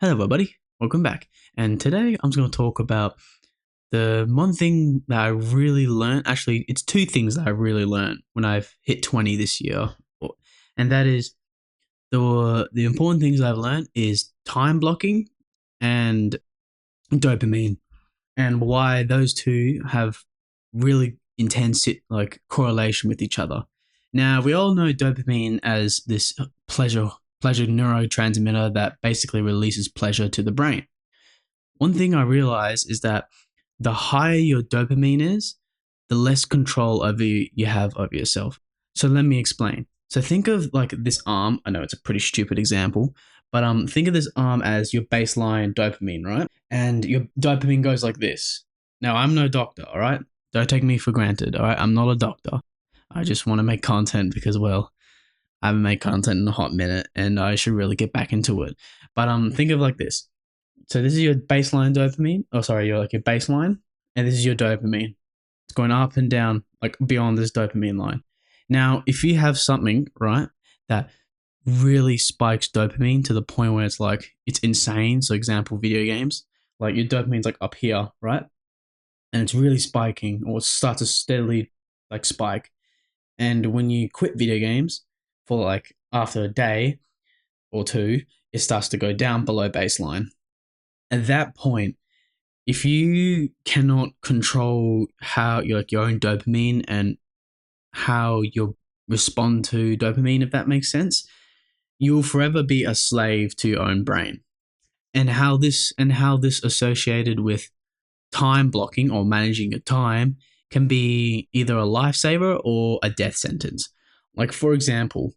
Hello, everybody. Welcome back. And today I'm just going to talk about the one thing that I really learned. Actually, it's two things that I really learned when I've hit 20 this year. And that is the important things I've learned is time blocking and dopamine, and why those two have really intense correlation with each other. Now, we all know dopamine as this pleasure neurotransmitter that basically releases pleasure to the brain. One thing I realize is that the higher your dopamine is, the less control over you have over yourself. So let me explain. So think of like this arm. I know it's a pretty stupid example, but think of this arm as your baseline dopamine, right? And your dopamine goes like this. Now, I'm no doctor, all right? Don't take me for granted, all right? I'm not a doctor. I just want to make content because, well, I haven't made content in a hot minute and I should really get back into it. But think of like this. So this is your baseline dopamine. Oh, sorry, your baseline, and this is your dopamine. It's going up and down, like beyond this dopamine line. Now, if you have something, right, that really spikes dopamine to the point where it's insane. So, example, video games, like your dopamine's like up here, right, and it's really spiking, or it starts to steadily like spike. And when you quit video games for like after a day or two, it starts to go down below baseline. At that point, if you cannot control how your own dopamine and how you respond to dopamine, if that makes sense, you will forever be a slave to your own brain. And how this associated with time blocking or managing your time can be either a lifesaver or a death sentence. Like, for example,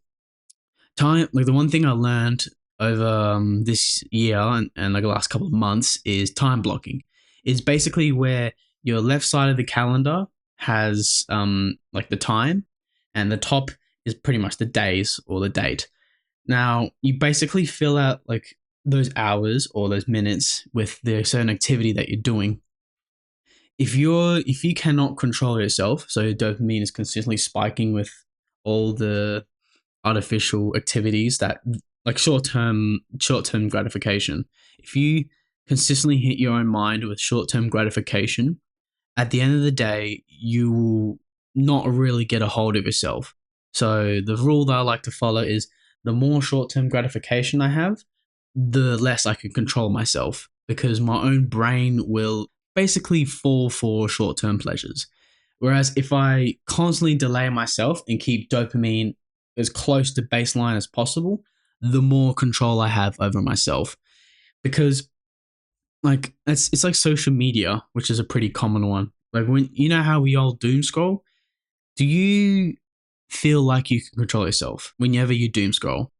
time, like the one thing I learned over this year and like the last couple of months is time blocking. Is basically where your left side of the calendar has like the time, and the top is pretty much the days or the date. Now you basically fill out like those hours or those minutes with the certain activity that you're doing. If you cannot control yourself, so your dopamine is consistently spiking with all the artificial activities that like short term gratification. If you consistently hit your own mind with short term gratification, at the end of the day, you will not really get a hold of yourself. So the rule that I like to follow is the more short term gratification I have, the less I can control myself, because my own brain will basically fall for short term pleasures. Whereas if I constantly delay myself and keep dopamine as close to baseline as possible, the more control I have over myself. Because like it's like social media, which is a pretty common one. Like, when you know how we all doom scroll, do you feel like you can control yourself whenever you doom scroll?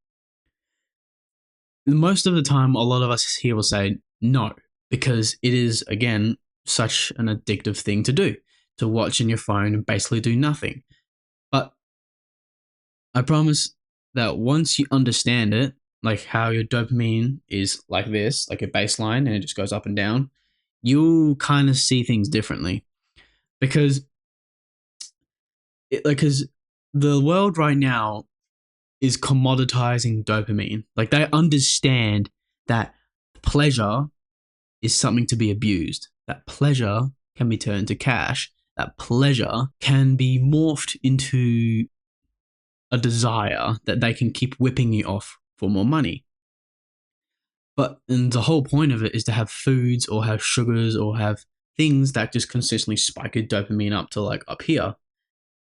Most of the time, a lot of us here will say no, because it is, again, such an addictive thing to do, to watch in your phone and basically do nothing. But I promise that once you understand it, like how your dopamine is like this, like a baseline, and it just goes up and down, you'll kind of see things differently. Because because the world right now is commoditizing dopamine. Like, they understand that pleasure is something to be abused. That pleasure can be turned to cash. That pleasure can be morphed into a desire that they can keep whipping you off for more money. And the whole point of it is to have foods or have sugars or have things that just consistently spike your dopamine up to like up here,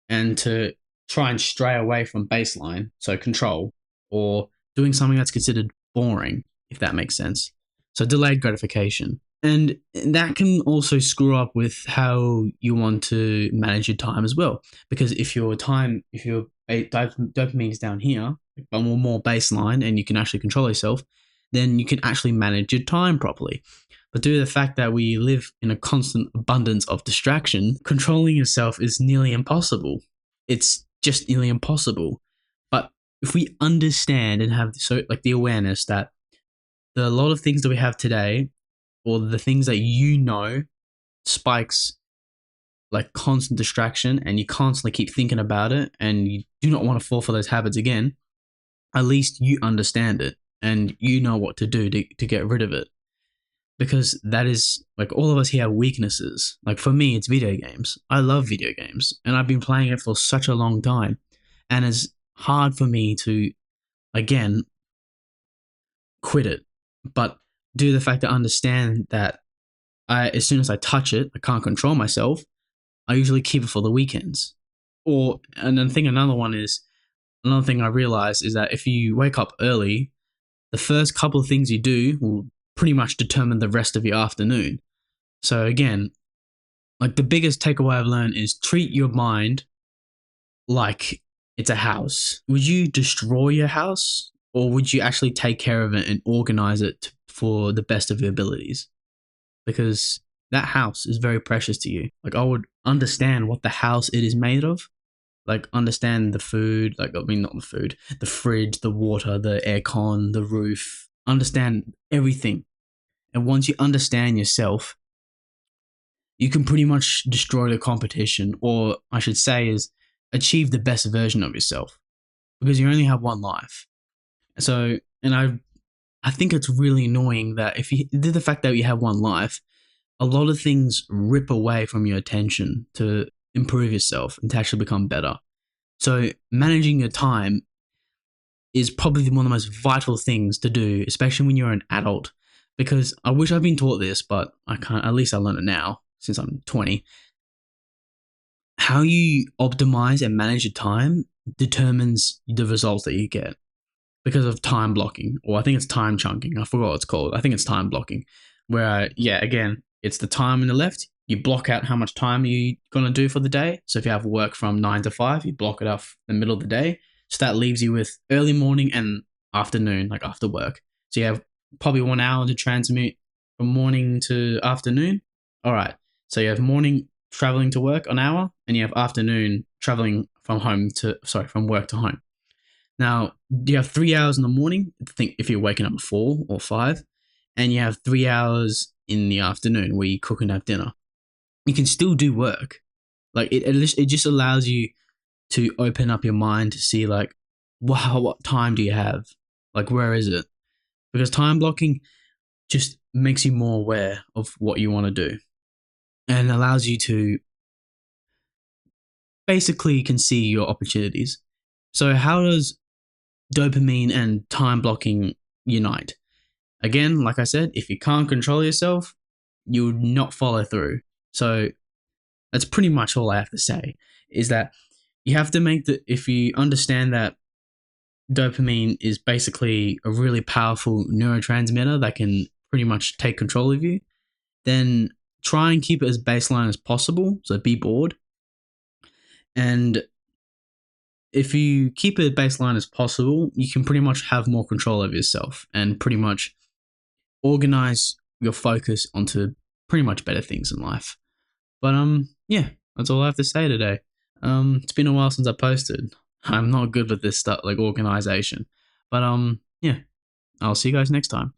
and to try and stray away from baseline, so control, or doing something that's considered boring, if that makes sense. So delayed gratification. And that can also screw up with how you want to manage your time as well. Because if your dopamine is down here, but more baseline, and you can actually control yourself, then you can actually manage your time properly. But due to the fact that we live in a constant abundance of distraction, controlling yourself is nearly impossible. It's just nearly impossible. But if we understand and have the awareness that a lot of things that we have today, or the things that spikes like constant distraction, and you constantly keep thinking about it, and you do not want to fall for those habits again, at least you understand it. and you know what to do to get rid of it. Because that is like all of us here have weaknesses. Like for me, it's video games. I love video games and I've been playing it for such a long time. And it's hard for me to, again, quit it. But due to the fact that I understand that as soon as I touch it, I can't control myself, I usually keep it for the weekends. Or, and I think another thing I realize is that if you wake up early, the first couple of things you do will pretty much determine the rest of your afternoon. So again, like the biggest takeaway I've learned is treat your mind like it's a house. Would you destroy your house or would you actually take care of it and organize it for the best of your abilities? Because that house is very precious to you. Like I would understand what the house it is made of. Like understand the food, like I mean not the food, the fridge, the water, the aircon, the roof. Understand everything. And once you understand yourself, you can pretty much destroy the competition, or I should say, is achieve the best version of yourself because you only have one life. So, and I think it's really annoying that if you did the fact that you have one life, a lot of things rip away from your attention to improve yourself and to actually become better. So, managing your time is probably one of the most vital things to do, especially when you're an adult. Because I wish I'd been taught this, but I can't. At least I learn it now since I'm 20. How you optimize and manage your time determines the results that you get because of time blocking, or I think it's time chunking. I forgot what it's called. I think it's time blocking, where, yeah, again, it's the time on the left. You block out how much time you're going to do for the day. So if you have work from 9 to 5, you block it off in the middle of the day. So that leaves you with early morning and afternoon, like after work. So you have probably 1 hour to transmute from morning to afternoon. All right. So you have morning traveling to work an hour, and you have afternoon traveling from work to home. Now, you have 3 hours in the morning, think if you're waking up at 4 or 5, and you have 3 hours in the afternoon where you cook and have dinner. You can still do work. Like it just allows you to open up your mind to see like, wow, what time do you have? Like, where is it? Because time blocking just makes you more aware of what you want to do and allows you to basically can see your opportunities. So how does dopamine and time blocking unite? Again, like I said, if you can't control yourself, you would not follow through. So that's pretty much all I have to say is that you have to if you understand that dopamine is basically a really powerful neurotransmitter that can pretty much take control of you, then try and keep it as baseline as possible. So be bored. And if you keep it baseline as possible, you can pretty much have more control over yourself and pretty much organize your focus onto pretty much better things in life. But yeah, that's all I have to say today. It's been a while since I posted. I'm not good with this stuff like organization. But yeah, I'll see you guys next time.